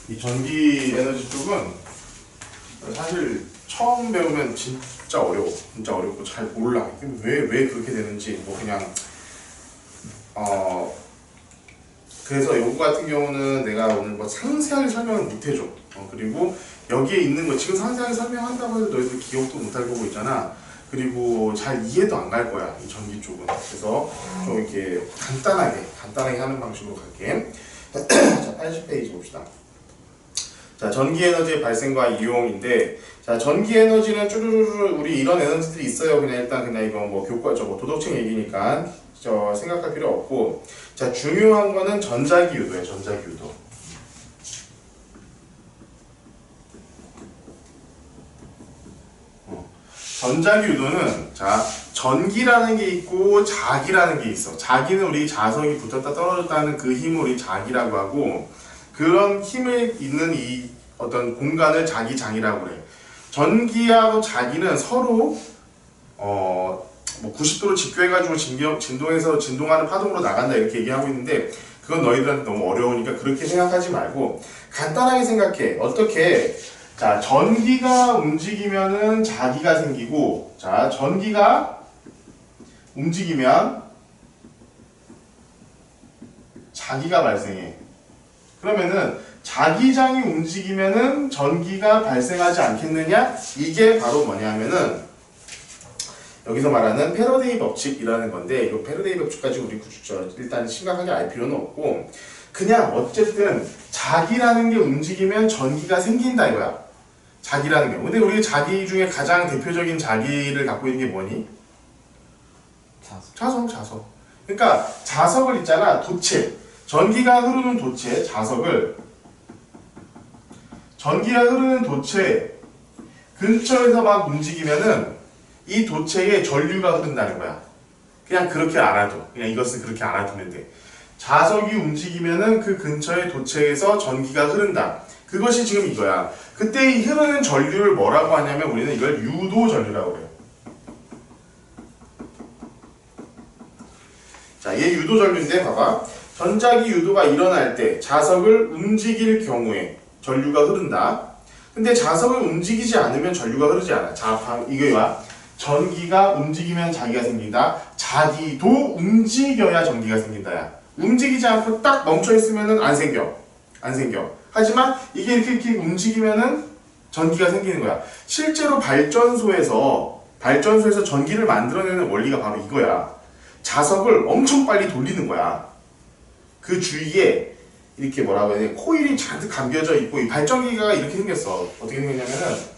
이 전기 에너지 쪽은 사실 처음 배우면 진짜 어려워. 진짜 어렵고 잘 몰라. 왜 그렇게 되는지 뭐 그냥 그래서 요거 같은 경우는 내가 오늘 뭐 상세하게 설명을 못 해줘. 그리고 여기에 있는 거 지금 상세하게 설명한다고 해도 너희들 기억도 못 할 거고 있잖아. 그리고 잘 이해도 안 갈 거야, 이 전기 쪽은. 그래서 좀 이렇게 간단하게 하는 방식으로 갈게. 자, 80페이지 봅시다. 자, 전기 에너지의 발생과 이용인데, 자, 전기 에너지는 쭈루루루 우리 이런 에너지들이 있어요. 그냥 이거 뭐 교과적 도덕책 얘기니까 생각할 필요 없고, 자, 중요한 거는 전자기 유도예요. 전자기 유도. 전자기 유도는 자, 전기라는 게 있고 자기라는 게 있어. 자기는 우리 자석이 붙었다 떨어졌다는 그 힘을 우리 자기라고 하고, 그런 힘을 있는 이 어떤 공간을 자기장이라고 그래. 전기하고 자기는 서로 뭐 90도로 직교해가지고 진동해서 진동하는 파동으로 나간다 이렇게 얘기하고 있는데, 그건 너희들한테 너무 어려우니까 그렇게 생각하지 말고 간단하게 생각해. 어떻게? 자, 전기가 움직이면은 자기가 생기고, 자, 전기가 움직이면 자기가 발생해. 그러면은 자기장이 움직이면은 전기가 발생하지 않겠느냐? 이게 바로 뭐냐면은 여기서 말하는 패러데이 법칙이라는 건데, 이 패러데이 법칙까지 우리 일단 심각하게 알 필요는 없고, 그냥 어쨌든 자기라는 게 움직이면 전기가 생긴다 이거야. 자기라는 게. 근데 우리 자기 중에 가장 대표적인 자기를 갖고 있는 게 뭐니? 자석. 그러니까 자석을 있잖아. 도체. 전기가 흐르는 도체, 전기가 흐르는 도체 근처에서 막 움직이면은 이 도체에 전류가 흐른다는 거야. 그냥 그렇게 알아둬. 그냥 이것은 그렇게 알아두면 돼. 자석이 움직이면은 그 근처의 도체에서 전기가 흐른다. 그것이 지금 이거야. 그때 이 흐르는 전류를 뭐라고 하냐면 우리는 이걸 유도 전류라고 그래요. 자, 얘 유도 전류인데 봐봐. 전자기 유도가 일어날 때 자석을 움직일 경우에 전류가 흐른다. 근데 자석을 움직이지 않으면 전류가 흐르지 않아. 자, 이거야. 전기가 움직이면 자기가 생긴다. 자기도 움직여야 전기가 생긴다야. 움직이지 않고 딱 멈춰있으면은 안 생겨. 하지만 이게 이렇게 움직이면은 전기가 생기는 거야. 실제로 발전소에서 전기를 만들어내는 원리가 바로 이거야. 자석을 엄청 빨리 돌리는 거야. 그 주위에 이렇게 뭐라고 해야 돼? 코일이 잔뜩 감겨져 있고, 이 발전기가 이렇게 생겼어. 어떻게 생겼냐면은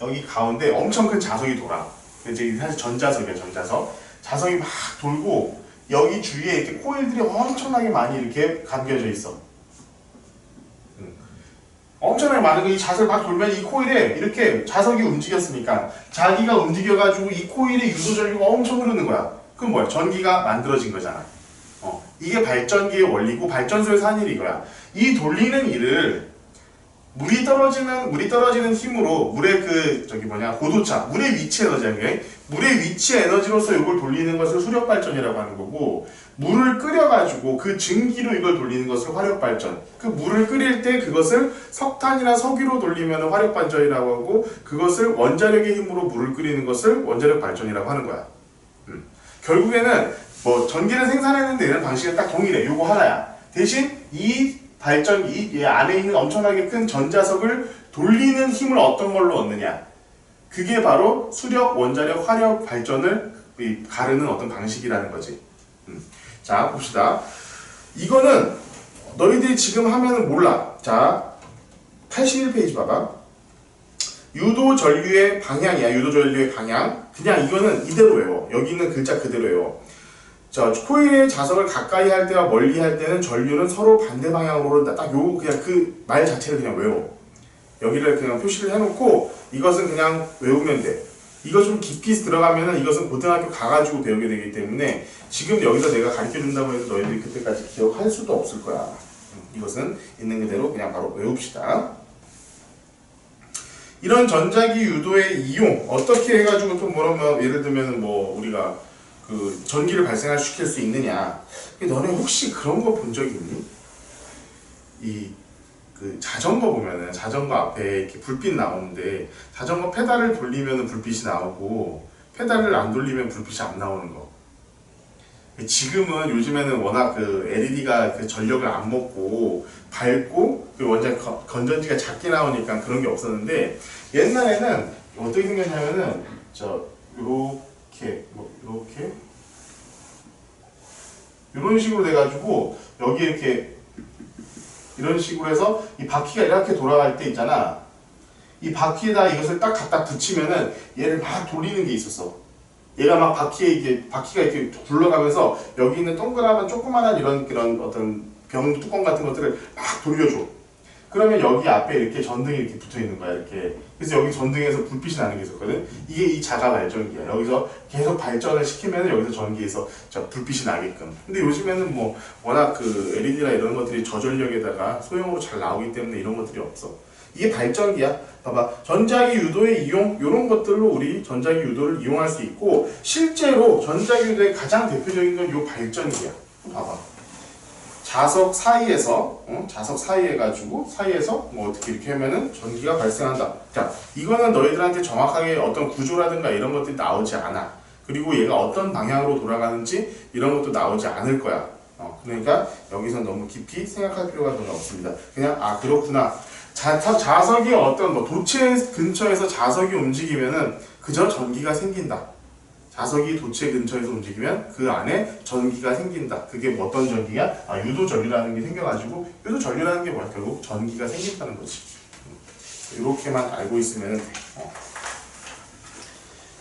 여기 가운데 엄청 큰 자석이 돌아. 이제 사실 전자석이야, 전자석. 자석이 막 돌고 여기 주위에 이렇게 코일들이 엄청나게 많이 이렇게 감겨져 있어. 엄청나게 많은 이 자석을 막 돌면 이 코일에 이렇게 자석이 움직였으니까 자기가 움직여가지고 이 코일에 유도 전류가 엄청 흐르는 거야. 그럼 뭐야? 전기가 만들어진 거잖아. 이게 발전기의 원리고 발전소에서 하는 일이 이거야. 이 돌리는 일을 물이 떨어지는 힘으로 물의 고도차, 물의 위치 에너지야. 물의 위치 에너지로서 이걸 돌리는 것을 수력 발전이라고 하는 거고, 물을 끓여가지고 그 증기로 이걸 돌리는 것을 화력 발전. 그 물을 끓일 때 그것을 석탄이나 석유로 돌리면 화력 발전이라고 하고, 그것을 원자력의 힘으로 물을 끓이는 것을 원자력 발전이라고 하는 거야. 결국에는 뭐 전기를 생산하는 데는 방식은 딱 동일해. 요거 하나야. 대신 이 발전기, 이 안에 있는 엄청나게 큰 전자석을 돌리는 힘을 어떤 걸로 얻느냐. 그게 바로 수력, 원자력, 화력 발전을 가르는 어떤 방식이라는 거지. 자, 봅시다. 이거는 너희들이 지금 하면은 몰라. 자, 81페이지 봐봐. 유도 전류의 방향이야. 유도 전류의 방향. 그냥 이거는 이대로 외워. 여기 있는 글자 그대로 외워. 자, 코일의 자석을 가까이 할 때와 멀리 할 때는 전류는 서로 반대 방향으로 흐른다. 딱 요 그냥 그 말 자체를 그냥 외워. 여기를 그냥 표시를 해놓고 이것은 그냥 외우면 돼. 이거 좀 깊이 들어가면은 이것은 고등학교 가가지고 배우게 되기 때문에 지금 여기서 내가 가르쳐 준다고 해서 너희들이 그때까지 기억할 수도 없을 거야. 이것은 있는 그대로 그냥 바로 외웁시다. 이런 전자기 유도의 이용 어떻게 해가지고 또 뭐라면 예를 들면 뭐 우리가 그 전기를 발생시킬 수 있느냐. 너네 혹시 그런 거 본 적 있니? 이 그 자전거 보면은 자전거 앞에 이렇게 불빛 나오는데 자전거 페달을 돌리면 불빛이 나오고 페달을 안 돌리면 불빛이 안 나오는 거. 지금은 요즘에는 워낙 그 LED가 그 전력을 안 먹고 밝고 그 원자 건전지가 작게 나오니까 그런 게 없었는데 옛날에는 어떻게 생겼냐면은 요렇게 요렇게 이런 식으로 돼가지고 여기 이렇게 이런 식으로 해서 이 바퀴가 이렇게 돌아갈 때 있잖아. 이 바퀴에다 이것을 딱 갖다 붙이면은 얘를 막 돌리는 게 있었어. 얘가 막 바퀴가 이렇게 굴러가면서 여기 있는 동그라만 조그만한 그런 어떤 병 뚜껑 같은 것들을 막 돌려줘. 그러면 여기 앞에 이렇게 전등이 이렇게 붙어 있는 거야, 이렇게. 그래서 여기 전등에서 불빛이 나는 게 있었거든. 이게 이 자가 발전기야. 여기서 계속 발전을 시키면 여기서 전기에서 불빛이 나게끔. 근데 요즘에는 뭐 워낙 그 LED나 이런 것들이 저전력에다가 소형으로 잘 나오기 때문에 이런 것들이 없어. 이게 발전기야. 봐봐. 전자기 유도의 이용, 이런 것들로 우리 전자기 유도를 이용할 수 있고, 실제로 전자기 유도의 가장 대표적인 건 이 발전기야. 봐봐. 자석 사이에서, 자석 사이에서 뭐 어떻게 이렇게 하면은 전기가 발생한다. 자, 이거는 너희들한테 정확하게 어떤 구조라든가 이런 것들이 나오지 않아. 그리고 얘가 어떤 방향으로 돌아가는지 이런 것도 나오지 않을 거야. 그러니까 여기서 너무 깊이 생각할 필요가 전혀 없습니다. 그냥, 아, 그렇구나. 자석이 어떤 뭐 도체 근처에서 자석이 움직이면은 그저 전기가 생긴다. 자석이 도체 근처에서 움직이면 그 안에 전기가 생긴다. 그게 뭐 어떤 전기야? 아, 유도전류라는 게 생겨가지고 유도전류라는 게 뭐야? 결국 전기가 생긴다는 거지. 이렇게만 알고 있으면 돼.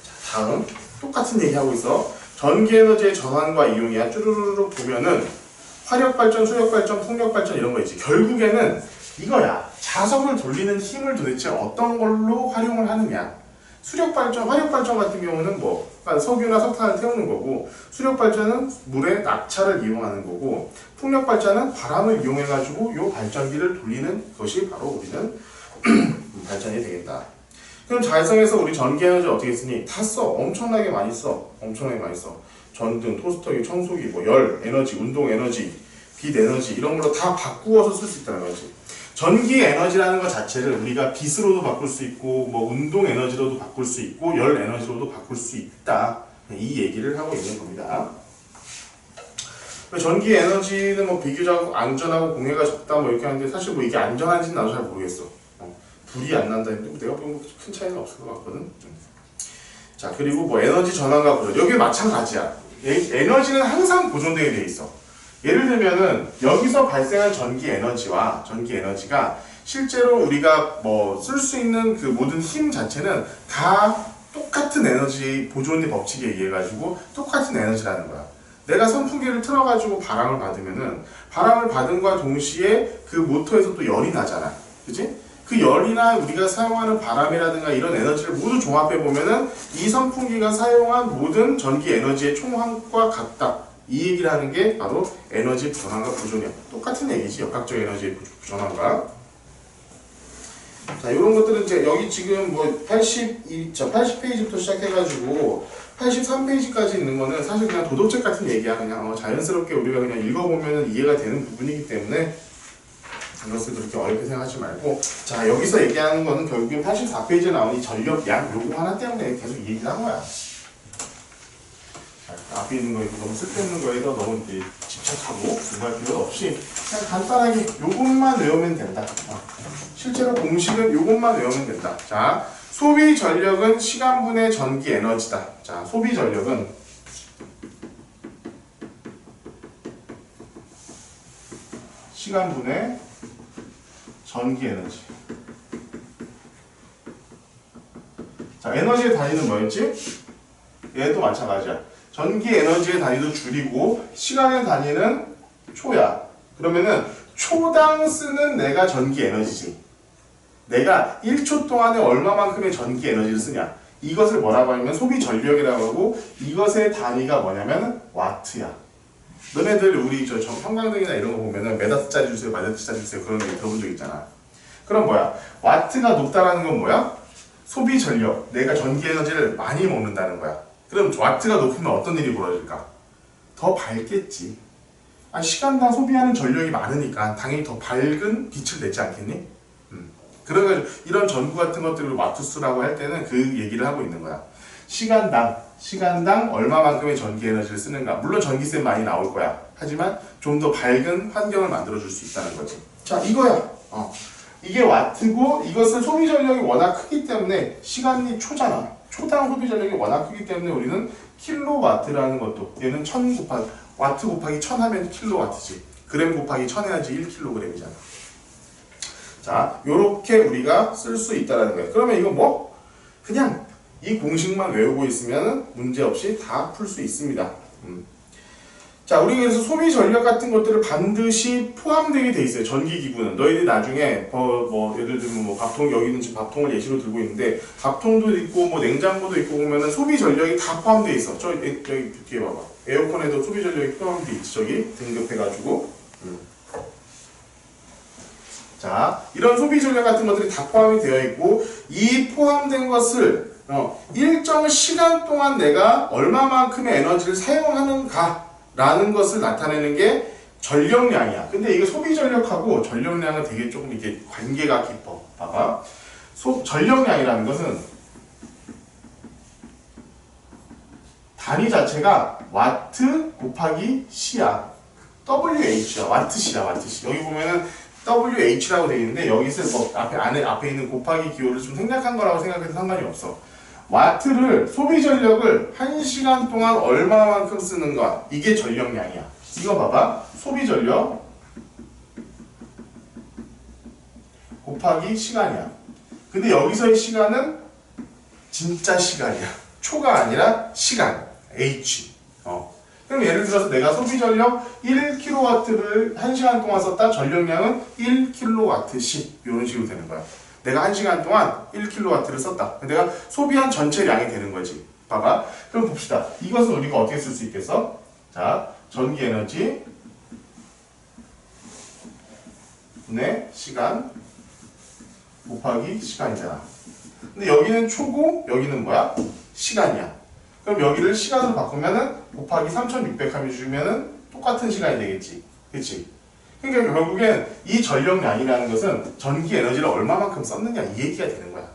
자, 다음 똑같은 얘기 하고 있어. 전기에너지의 전환과 이용이야. 쭈루루룩 보면은 화력발전, 수력발전, 풍력발전 이런 거 있지. 결국에는 이거야. 자석을 돌리는 힘을 도대체 어떤 걸로 활용을 하느냐. 수력발전, 화력발전 같은 경우는 뭐 석유나 석탄을 태우는 거고, 수력발전은 물의 낙차를 이용하는 거고, 풍력발전은 바람을 이용해가지고 이 발전기를 돌리는 것이 바로 우리는 발전이 되겠다. 그럼 자외선에서 우리 전기에너지 어떻게 쓰니? 다 써. 엄청나게 많이 써. 엄청나게 많이 써. 전등, 토스터기, 청소기, 뭐 열, 에너지, 운동 에너지, 빛 에너지 이런 걸로 다 바꾸어서 쓸 수 있다는 거지. 전기 에너지라는 것 자체를 우리가 빛으로도 바꿀 수 있고 뭐 운동 에너지로도 바꿀 수 있고 열 에너지로도 바꿀 수 있다. 이 얘기를 하고 있는 겁니다. 전기 에너지는 뭐 비교적 안전하고 공해가 적다 뭐 이렇게 하는데 사실 뭐 이게 안전한지는 나도 잘 모르겠어. 불이 안 난다 했는데 내가 보면 큰 차이는 없을 것 같거든. 자, 그리고 뭐 에너지 전환과 보존. 여기 마찬가지야. 에너지는 항상 보존되게 돼 있어. 예를 들면은 여기서 발생한 전기 에너지가 실제로 우리가 뭐 쓸 수 있는 그 모든 힘 자체는 다 똑같은 에너지 보존의 법칙에 의해 가지고 똑같은 에너지라는 거야. 내가 선풍기를 틀어가지고 바람을 받으면은 바람을 받은과 동시에 그 모터에서 또 열이 나잖아. 그치? 그 열이나 우리가 사용하는 바람이라든가 이런 에너지를 모두 종합해 보면은 이 선풍기가 사용한 모든 전기 에너지의 총합과 같다. 이 얘기를 하는 게 바로 에너지 전환과 보존이야. 똑같은 얘기지. 역학적 에너지 전환과. 자, 이런 것들은 이제 여기 지금 뭐 80페이지부터 시작해가지고 83페이지까지 있는 거는 사실 그냥 도덕책 같은 얘기야. 그냥 자연스럽게 우리가 그냥 읽어보면 이해가 되는 부분이기 때문에 이것을 그렇게 어렵게 생각하지 말고, 자, 여기서 얘기하는 거는 결국엔 84페이지에 나온 이 전력량 요거 하나 때문에 계속 얘기를 한 거야. 앞에 있는 거에도 너무 쓸데없는 거에도 너무 이제 집착하고 공부할 필요 없이 그냥 간단하게 요것만 외우면 된다. 실제로 공식은 요것만 외우면 된다. 자, 소비 전력은 시간분의 전기 에너지다. 자, 소비 전력은 시간분의 전기 에너지. 자, 에너지의 단위는 뭐였지? 얘도 마찬가지야. 전기 에너지의 단위도 줄이고 시간의 단위는 초야. 그러면은 초당 쓰는 내가 전기 에너지지. 내가 1초 동안에 얼마만큼의 전기 에너지를 쓰냐. 이것을 뭐라고 하냐면 소비 전력이라고 하고, 이것의 단위가 뭐냐면 와트야. 너네들 우리 저 형광등이나 이런 거 보면은 메가트짜리 주세요, 마이너트짜리 주세요 그런 거 들어본 적 있잖아. 그럼 뭐야? 와트가 높다라는 건 뭐야? 소비 전력. 내가 전기 에너지를 많이 먹는다는 거야. 그럼 와트가 높으면 어떤 일이 벌어질까? 더 밝겠지. 시간당 소비하는 전력이 많으니까 당연히 더 밝은 빛을 내지 않겠니? 그래가지고 이런 전구 같은 것들을 와트수라고 할 때는 그 얘기를 하고 있는 거야. 시간당 얼마만큼의 전기 에너지를 쓰는가. 물론 전기세 많이 나올 거야. 하지만 좀 더 밝은 환경을 만들어줄 수 있다는 거지. 자, 이거야. 이게 와트고 이것은 소비 전력이 워낙 크기 때문에 시간이 초잖아. 초당 소비 전력이 워낙 크기 때문에 우리는 킬로와트라는 것도 얘는 1000 곱하기 와트 곱하기 1000 하면 킬로와트지. 그램 곱하기 1000 해야지 1kg이잖아. 자, 요렇게 우리가 쓸 수 있다는 거예요. 그러면 이거 뭐? 그냥 이 공식만 외우고 있으면 문제없이 다 풀 수 있습니다. 자, 우리 그래서 소비 전력 같은 것들을 반드시 포함되게 돼 있어요. 전기기구는. 너희들이 나중에 예를 들면 뭐 밥통, 여기는 지금 밥통을 예시로 들고 있는데 밥통도 있고 뭐 냉장고도 있고 보면은 소비 전력이 다 포함되어 있어. 여기 뒤에 봐봐. 에어컨에도 소비 전력이 포함되어 있지. 저기 등급해가지고. 자, 이런 소비 전력 같은 것들이 다 포함이 되어 있고 이 포함된 것을 일정 시간 동안 내가 얼마만큼의 에너지를 사용하는가 라는 것을 나타내는 게 전력량이야. 근데 이게 소비 전력하고 전력량은 되게 조금 이게 관계가 깊어. 봐봐. 전력량이라는 것은 단위 자체가 와트 곱하기 C야. WH야. 와트시야. 와트시. 여기 보면은 WH라고 되어 있는데 여기서 뭐 앞에 있는 곱하기 기호를 좀 생략한 거라고 생각해도 상관이 없어. 와트를 소비 전력을 1시간 동안 얼마만큼 쓰는가 이게 전력량이야. 이거 봐봐. 소비 전력 곱하기 시간이야. 근데 여기서의 시간은 진짜 시간이야. 초가 아니라 시간 H. 그럼 예를 들어서 내가 소비 전력 1kW를 1시간 동안 썼다. 전력량은 1kW씩 이런 식으로 되는 거야. 내가 1시간 동안 1kW를 썼다. 내가 소비한 전체량이 되는 거지. 봐봐. 그럼 봅시다. 이것은 우리가 어떻게 쓸 수 있겠어? 자, 전기 에너지 분의 시간 곱하기 시간이잖아. 근데 여기는 초고 여기는 뭐야? 시간이야. 그럼 여기를 시간으로 바꾸면은 곱하기 3600 하면 주면은 똑같은 시간이 되겠지. 그치? 그러니까 결국엔 이 전력량이라는 것은 전기 에너지를 얼마만큼 썼느냐 이 얘기가 되는 거야.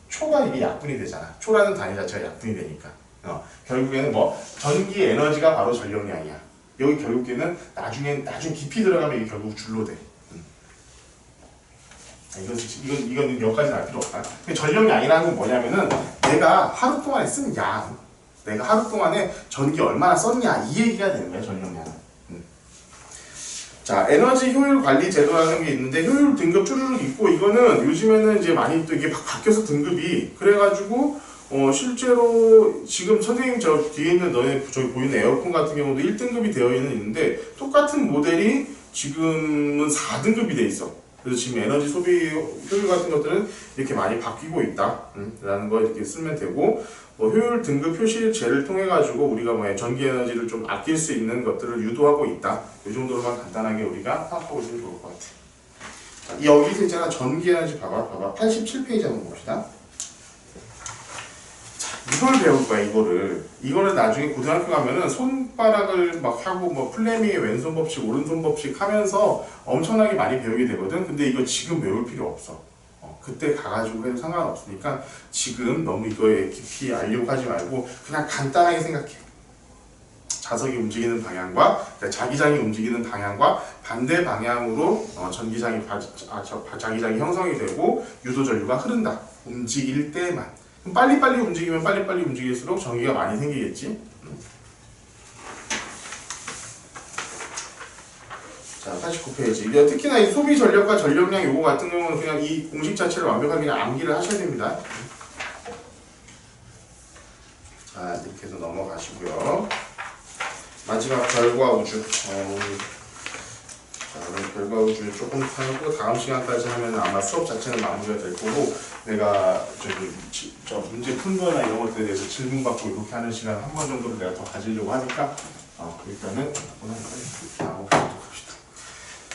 초가 이게 약분이 되잖아. 초라는 단위 자체가 약분이 되니까. 결국에는 뭐 전기 에너지가 바로 전력량이야. 여기 결국에는 나중에 깊이 들어가면 이게 결국 줄로 돼. 이건 여기까지는 알 필요 없다. 전력량이라는 건 뭐냐면은 내가 하루 동안에 쓴 양, 내가 하루 동안에 전기 얼마나 썼냐 이 얘기가 되는 거야. 전력량은. 자, 에너지 효율 관리 제도라는 게 있는데 효율 등급 쭈르륵 있고 이거는 요즘에는 이제 많이 또 이게 바뀌어서 등급이 그래가지고 실제로 지금 선생님 저 뒤에 있는 너네 저기 보이는 에어컨 같은 경우도 1등급이 되어 있는데 똑같은 모델이 지금은 4등급이 돼 있어. 그래서 지금 에너지 소비 효율 같은 것들은 이렇게 많이 바뀌고 있다 라는 거 이렇게 쓰면 되고 효율 등급 표시제를 통해 가지고 우리가 전기 에너지를 좀 아낄 수 있는 것들을 유도하고 있다. 이 정도로만 간단하게 우리가 파악하고 있으면 좋을 것 같아. 자, 여기서 있잖아. 전기 에너지 봐봐. 87페이지 한번 봅시다. 자, 이걸 배울 거야. 이거를 나중에 고등학교 가면은 손가락을 막 하고 플레밍의 왼손 법칙, 오른손 법칙 하면서 엄청나게 많이 배우게 되거든. 근데 이거 지금 배울 필요 없어. 그때 가가지고 해도 상관없으니까 지금 너무 이거에 깊이 알려고 하지 말고 그냥 간단하게 생각해. 자석이 움직이는 방향과 그러니까 자기장이 움직이는 방향과 반대 방향으로 자기장이 형성이 되고 유도 전류가 흐른다. 움직일 때만. 빨리빨리 움직이면 빨리빨리 움직일수록 전기가 많이 생기겠지. 자, 89페이지. 특히나 이 소비 전력과 전력량 요거 같은 경우는 그냥 이 공식 자체를 완벽하게 그냥 암기를 하셔야 됩니다. 자, 이렇게 해서 넘어가시고요. 마지막 별과 우주. 자, 그럼 별과 우주 조금 하고 다음 시간까지 하면 아마 수업 자체는 마무리가 될 거고 내가 저 문제 푼 거나 이런 것들에 대해서 질문 받고 이렇게 하는 시간 한 번 정도를 내가 더 가지려고 하니까 일단은 오늘 나오고 갑시다.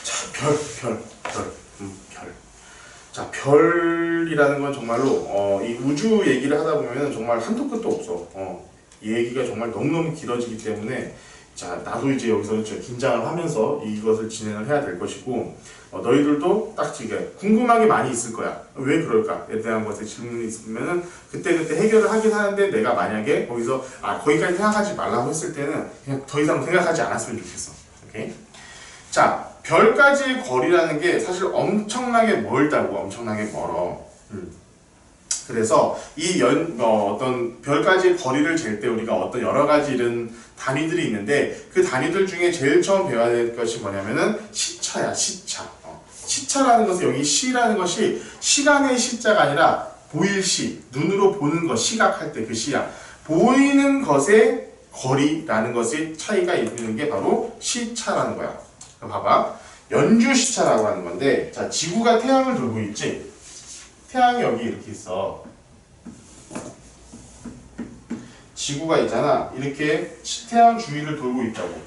자, 별. 자, 별이라는 건 정말로 이 우주 얘기를 하다 보면 정말 한도 끝도 없어. 이 얘기가 정말 너무너무 길어지기 때문에 자, 나도 이제 여기서 긴장을 하면서 이것을 진행을 해야 될 것이고, 너희들도 딱 지금 궁금한 게 많이 있을 거야. 왜 그럴까에 대한 것에 질문이 있으면은 그때그때 해결을 하긴 하는데, 내가 만약에 거기서 거기까지 생각하지 말라고 했을 때는 그냥 더 이상 생각하지 않았으면 좋겠어. 오케이? 자, 별까지의 거리라는 게 사실 엄청나게 멀다고, 엄청나게 멀어. 그래서 이 어떤 별까지의 거리를 잴 때 우리가 어떤 여러 가지 이런 단위들이 있는데, 그 단위들 중에 제일 처음 배워야 될 것이 뭐냐면은 시차야, 시차. 시차라는 것은, 여기 시라는 것이 시간의 시자가 아니라 보일 시, 눈으로 보는 것, 시각할 때 그 시야. 보이는 것의 거리라는 것의 차이가 있는 게 바로 시차라는 거야. 봐봐. 연주 시차라고 하는 건데, 자, 지구가 태양을 돌고 있지? 태양이 여기 이렇게 있어. 지구가 있잖아. 이렇게 태양 주위를 돌고 있다고.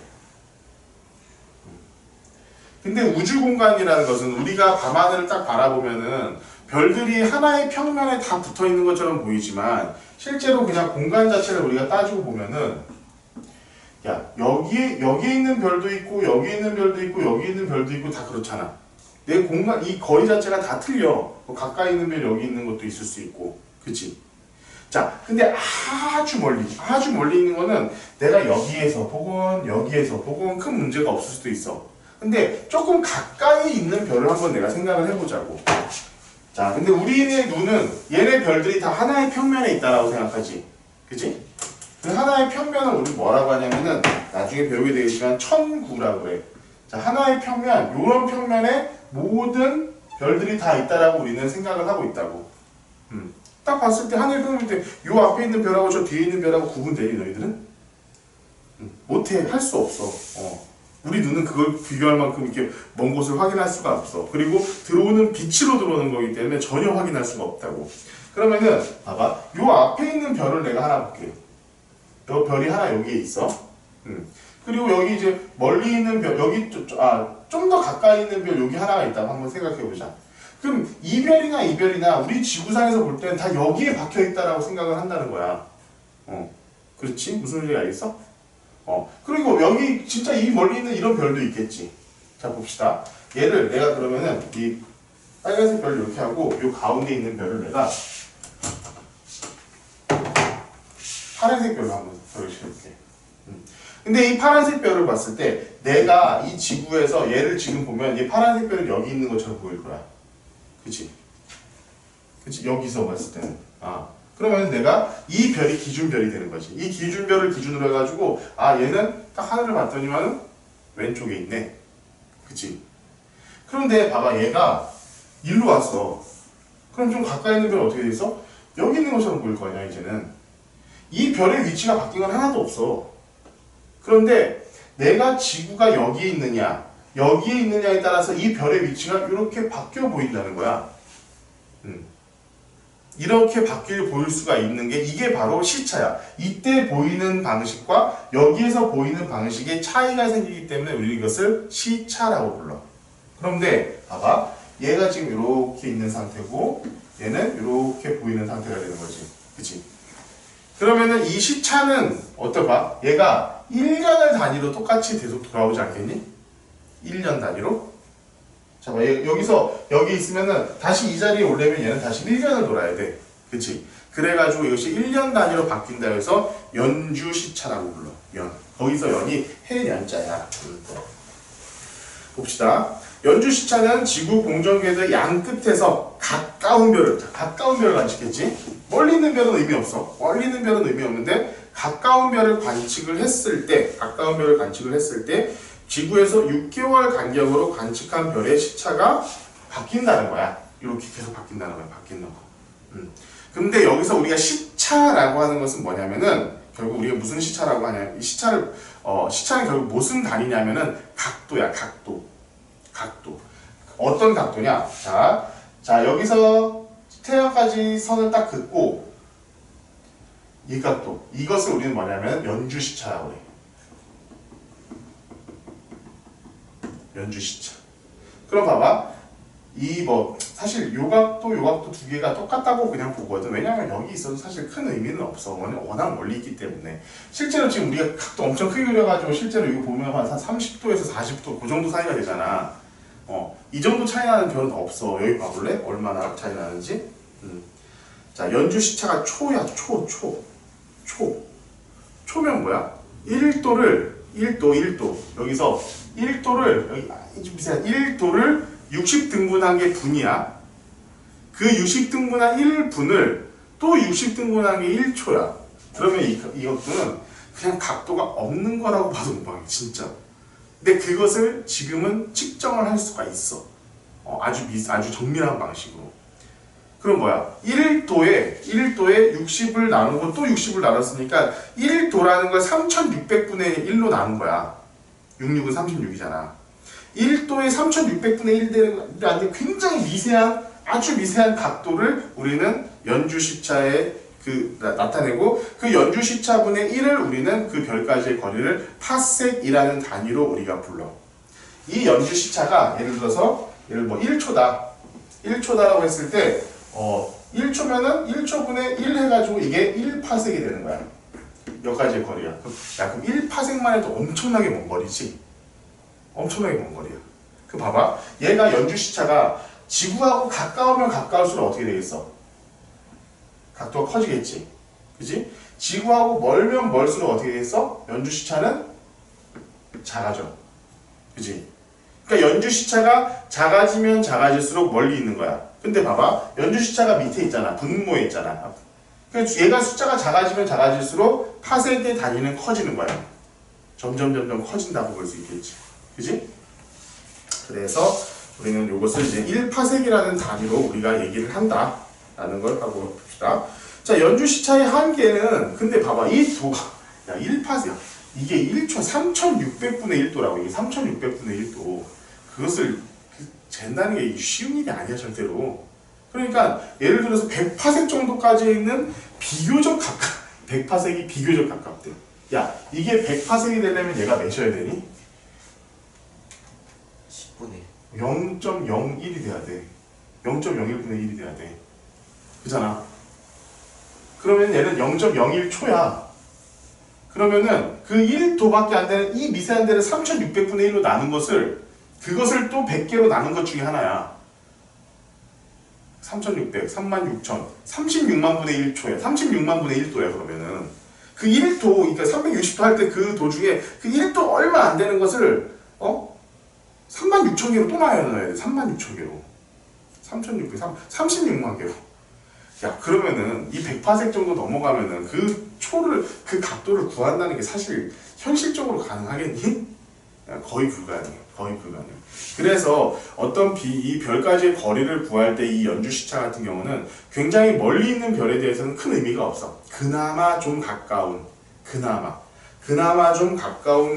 근데 우주 공간이라는 것은 우리가 밤하늘을 딱 바라보면은 별들이 하나의 평면에 다 붙어 있는 것처럼 보이지만, 실제로 그냥 공간 자체를 우리가 따지고 보면은, 야, 여기에 있는 별도 있고, 여기 있는 별도 있고, 여기 있는 별도 있고, 다 그렇잖아. 내 공간, 이 거리 자체가 다 틀려. 뭐 가까이 있는 별 여기 있는 것도 있을 수 있고, 그치? 자, 근데 아주 멀리 있는 거는 내가 여기에서 보건 큰 문제가 없을 수도 있어. 근데 조금 가까이 있는 별을 한번 내가 생각을 해보자고. 자, 근데 우리의 눈은 얘네 별들이 다 하나의 평면에 있다라고 생각하지. 그치? 그 하나의 평면을 우리 뭐라고 하냐면은, 나중에 배우게 되겠지만 천구라고 그래. 자, 하나의 평면, 요런 평면에 모든 별들이 다 있다라고 우리는 생각을 하고 있다고. 딱 봤을 때, 하늘 볼 때, 요 앞에 있는 별하고 저 뒤에 있는 별하고 구분되니, 너희들은? 못해. 할 수 없어. 우리 눈은 그걸 비교할 만큼 이렇게 먼 곳을 확인할 수가 없어. 그리고 들어오는 빛으로 들어오는 거기 때문에 전혀 확인할 수가 없다고. 그러면은, 봐봐. 요 앞에 있는 별을 내가 하나 볼게. 요 별이 하나 여기에 있어. 그리고 여기 이제 멀리 있는 별, 여기, 좀 더 가까이 있는 별 여기 하나가 있다고 한번 생각해보자. 그럼 이 별이나 우리 지구상에서 볼 때는 다 여기에 박혀있다라고 생각을 한다는 거야. 그렇지? 무슨 소리인지 알겠어? 그리고 여기 진짜 이 멀리 있는 이런 별도 있겠지. 자, 봅시다. 얘를 내가 그러면은 이 빨간색 별을 이렇게 하고, 요 가운데 있는 별을 내가 파란색 별로 한번 별을 씌울게. 근데 이 파란색 별을 봤을 때, 내가 이 지구에서 얘를 지금 보면 이 파란색 별은 여기 있는 것처럼 보일 거야. 그치? 그치? 여기서 봤을 때는. 그러면 내가 이 별이 기준별이 되는 거지. 이 기준별을 기준으로 해가지고, 얘는 딱 하늘을 봤더니만 왼쪽에 있네. 그치? 그런데 봐봐, 얘가 일로 왔어. 그럼 좀 가까이 있는 별은 어떻게 돼 있어? 여기 있는 것처럼 보일 거 아니야, 이제는. 이 별의 위치가 바뀐 건 하나도 없어. 그런데 내가 지구가 여기에 있느냐에 따라서 이 별의 위치가 이렇게 바뀌어 보인다는 거야. 이렇게 보일 수가 있는 게, 이게 바로 시차야. 이때 보이는 방식과 여기에서 보이는 방식의 차이가 생기기 때문에 우리 이것을 시차라고 불러. 그런데 봐봐, 얘가 지금 이렇게 있는 상태고 얘는 이렇게 보이는 상태가 되는 거지. 그치? 그러면은 이 시차는 어떨까? 얘가 1년을 단위로 똑같이 계속 돌아오지 않겠니? 1년 단위로? 자, 여기 있으면은 다시 이 자리에 오려면 얘는 다시 1년을 돌아야 돼. 그치? 그래가지고 이것이 1년 단위로 바뀐다 해서 연주시차라고 불러. 거기서 연이 해연자야. 봅시다. 연주시차는 지구 공전궤도의 양 끝에서 가까운 별을 관측했지? 멀리 있는 별은 의미 없어. 멀리 있는 별은 의미 없는데, 가까운 별을 관측을 했을 때, 지구에서 6개월 간격으로 관측한 별의 시차가 바뀐다는 거야. 이렇게 계속 바뀐다는 거야. 바뀌는 거. 근데 여기서 우리가 시차라고 하는 것은 뭐냐면은, 결국 우리가 무슨 시차라고 하냐, 시차는 결국 무슨 단위냐면은 각도야. 각도. 어떤 각도냐? 자, 여기서 태양까지 선을 딱 긋고, 이 각도. 이것을 우리는 뭐냐면 연주시차라고 해. 연주시차. 그럼 봐봐. 사실 요각도 두 개가 똑같다고 그냥 보거든. 왜냐면 여기 있어도 사실 큰 의미는 없어. 워낙 멀리 있기 때문에. 실제로 지금 우리가 각도 엄청 크게 그려가지고 실제로 이거 보면 한 30도에서 40도 그 정도 사이가 되잖아. 이 정도 차이 나는 별은 없어. 여기 봐볼래? 얼마나 차이 나는지? 자, 연주 시차가 초야. 초면 뭐야? 1도. 여기서 1도를, 여기 좀 비슷한 1도를 60등분한 게 분이야. 그 60등분한 1분을 또 60등분한 게 1초야. 그러면 이것도는 그냥 각도가 없는 거라고 봐도 무방해, 진짜. 근데 그것을 지금은 측정을 할 수가 있어. 아주 정밀한 방식으로. 그럼 뭐야? 1도에 60을 나누고 또 60을 나눴으니까 1도라는 걸 3600분의 1로 나눈 거야. 66은 36이잖아. 1도에 3600분의 1이라는 굉장히 아주 미세한 각도를 우리는 연주시차에 나타내고, 그 연주시차분의 1을 우리는 그 별까지의 거리를 파섹이라는 단위로 우리가 불러. 이 연주시차가 예를 들어서 1초다라고 했을 때 1초면은 1초분의 1 해가지고 이게 1파섹이 되는 거야. 여기까지의 거리야. 그럼 1파섹만 해도 엄청나게 먼 거리지. 엄청나게 먼 거리야. 그 봐봐. 얘가 연주시차가 지구하고 가까우면 가까울수록 어떻게 되겠어? 각도가 커지겠지. 그지? 지구하고 멀면 멀수록 어떻게 되겠어? 연주시차는 작아져. 그지? 그러니까 연주시차가 작아지면 작아질수록 멀리 있는 거야. 근데 봐봐. 연주시차가 밑에 있잖아. 분모에 있잖아. 그래서 얘가 숫자가 작아지면 작아질수록 파섹의 단위는 커지는 거야. 점점 커진다고 볼 수 있겠지. 그지? 그래서 우리는 이것을 이제 1파섹이라는 단위로 우리가 얘기를 한다 라는 걸 하고 봅시다. 자, 연주시차의 한계는, 근데 봐봐. 이 도가 1파섹, 이게 1초 3600분의 1도라고. 이게 3600분의 1도. 그것을 잰다는 게 쉬운 일이 아니야, 절대로. 그러니까 예를 들어서 100파섹 정도까지 있는 100파섹이 비교적 가깝대. 야, 이게 100파섹이 되려면 얘가 몇이어야 되니? 10분의 0.01이 돼야 돼. 0.01분의 1이 돼야 돼. 그잖아. 그러면 얘는 0.01초야. 그러면은 그 1도밖에 안 되는 이 미세한 데를 3600분의 1로 나눈 그것을 또 100개로 나눈 것 중에 하나야. 3600, 36000, 36만 분의 1초야. 36만 분의 1도야, 그러면은. 그 1도, 그러니까 360도 할 때 그 도중에 그 1도 얼마 안 되는 것을, 36,000개로 또 나눠야 돼. 36,000개로. 3,600, 36만 개로. 야, 그러면은 이 100파섹 정도 넘어가면은 그 각도를 구한다는 게 사실 현실적으로 가능하겠니? 거의 불가능해. 그래서 이 별까지의 거리를 구할 때 이 연주시차 같은 경우는 굉장히 멀리 있는 별에 대해서는 큰 의미가 없어. 그나마 좀 가까운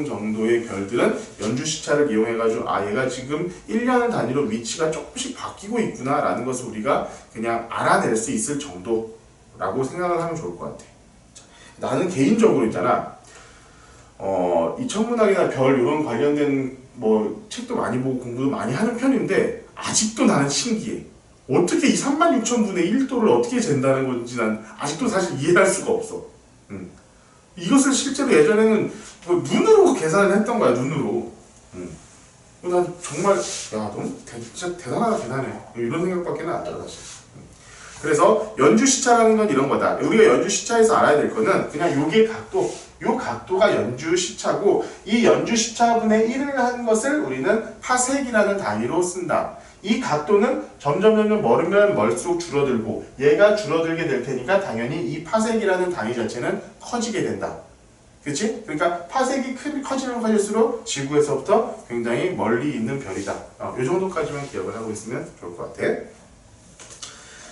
정도의 별들은 연주시차를 이용해가지고 얘가 지금 1년 단위로 위치가 조금씩 바뀌고 있구나 라는 것을 우리가 그냥 알아낼 수 있을 정도라고 생각을 하면 좋을 것 같아. 나는 개인적으로 있잖아. 이 천문학이나 별 이런 관련된 책도 많이 보고 공부도 많이 하는 편인데 아직도 나는 신기해. 어떻게 이 36,000분의 1도를 어떻게 잰다는 건지 난 아직도 사실 이해할 수가 없어. 이것을 실제로 예전에는 눈으로 계산을 했던 거야, 눈으로. 난 정말, 너무 진짜 대단해. 이런 생각밖에 안 들어, 사실. 그래서 연주시차라는 건 이런 거다. 우리가 연주시차에서 알아야 될 거는 그냥 요 각도가 연주시차고, 이 연주시차분의 1을 한 것을 우리는 파섹이라는 단위로 쓴다. 이 각도는 점점 멀으면 멀수록 줄어들고, 얘가 줄어들게 될 테니까 당연히 이 파섹이라는 단위 자체는 커지게 된다. 그치? 그러니까 파섹이 커지면 커질수록 지구에서부터 굉장히 멀리 있는 별이다. 이 정도까지만 기억을 하고 있으면 좋을 것 같아.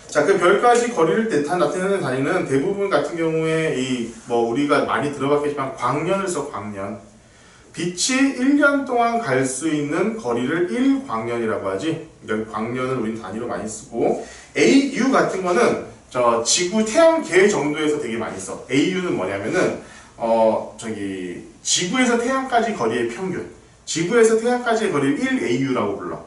자, 그 별까지 거리를 나타내는 단위는 대부분 같은 경우에 우리가 많이 들어봤겠지만 광년을 써, 광년. 빛이 1년 동안 갈 수 있는 거리를 1광년이라고 하지. 그러니까 광년을 우리는 단위로 많이 쓰고, AU 같은 거는 지구 태양계 정도에서 되게 많이 써. AU는 뭐냐면은 지구에서 태양까지 거리의 평균. 지구에서 태양까지의 거리를 1AU라고 불러.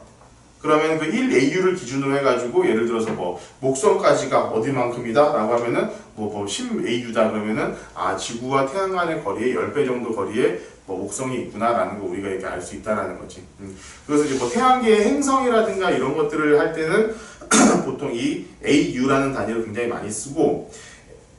그러면 그 1AU를 기준으로 해가지고 예를 들어서 뭐 목성까지가 어디만큼이다 라고 하면은 뭐 10AU다 그러면은 아 지구와 태양 간의 거리의 10배 정도 거리에 뭐 목성이 있구나 라는 거 우리가 이렇게 알 수 있다라는 거지. 그래서 이제 뭐 태양계의 행성이라든가 이런 것들을 할 때는 보통 이 AU라는 단위를 굉장히 많이 쓰고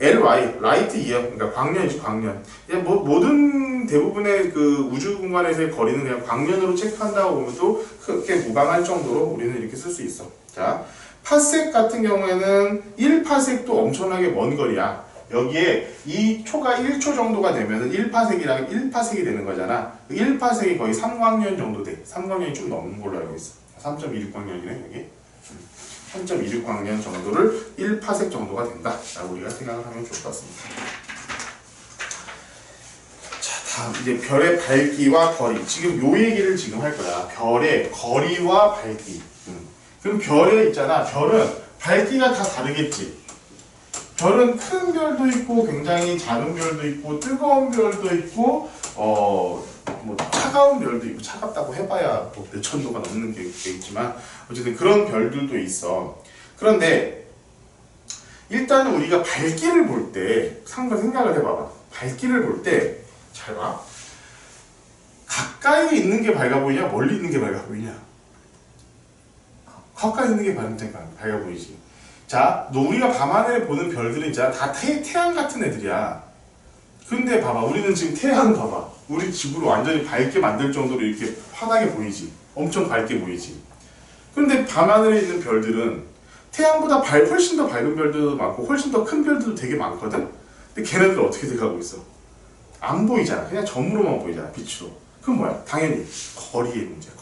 LY, 라이트 이어, 그러니까 광년이지 광년. 그냥 뭐 모든 대부분의 그 우주 공간에서의 거리는 그냥 광년으로 체크한다고 보면 또 크게 무방할 정도로 우리는 이렇게 쓸 수 있어. 자, 파섹 같은 경우에는 1파섹도 엄청나게 먼 거리야. 여기에 이 초가 1초 정도가 되면은 1파섹이랑 1파섹이 되는 거잖아. 1파섹이 거의 3광년 정도 돼. 3광년이 좀 넘는 걸로 알고 있어. 3.26광년이네 여기. 3.26광년 정도를 1파섹 정도가 된다 라고 우리가 생각을 하면 좋을 것 같습니다. 자, 다음 이제 별의 밝기와 거리. 지금 요 얘기를 지금 할 거야. 별의 거리와 밝기. 그럼 별에 있잖아. 별은 밝기가 다 다르겠지. 별은 큰 별도 있고 굉장히 작은 별도 있고 뜨거운 별도 있고 뭐 차가운 별도 있고 차갑다고 해봐야 뭐 몇천 도가 넘는 게 있지만 어쨌든 그런 별들도 있어. 그런데 일단은 우리가 밝기를 볼 때 생각을 해봐봐. 밝기를 볼 때 잘 봐. 가까이 있는 게 밝아 보이냐 멀리 있는 게 밝아 보이냐? 가까이 있는 게 밝아 보이지. 자, 우리가 밤하늘에 보는 별들은 있잖아. 다 태양 같은 애들이야. 근데 봐봐. 우리는 지금 태양 봐봐. 우리 지구를 완전히 밝게 만들 정도로 이렇게 환하게 보이지. 엄청 밝게 보이지. 그런데 밤하늘에 있는 별들은 태양보다 훨씬 더 밝은 별들도 많고 훨씬 더 큰 별들도 되게 많거든? 근데 걔네들 어떻게 돼가고 있어? 안 보이잖아. 그냥 점으로만 보이잖아. 빛으로. 그럼 뭐야? 당연히 거리의 문제야.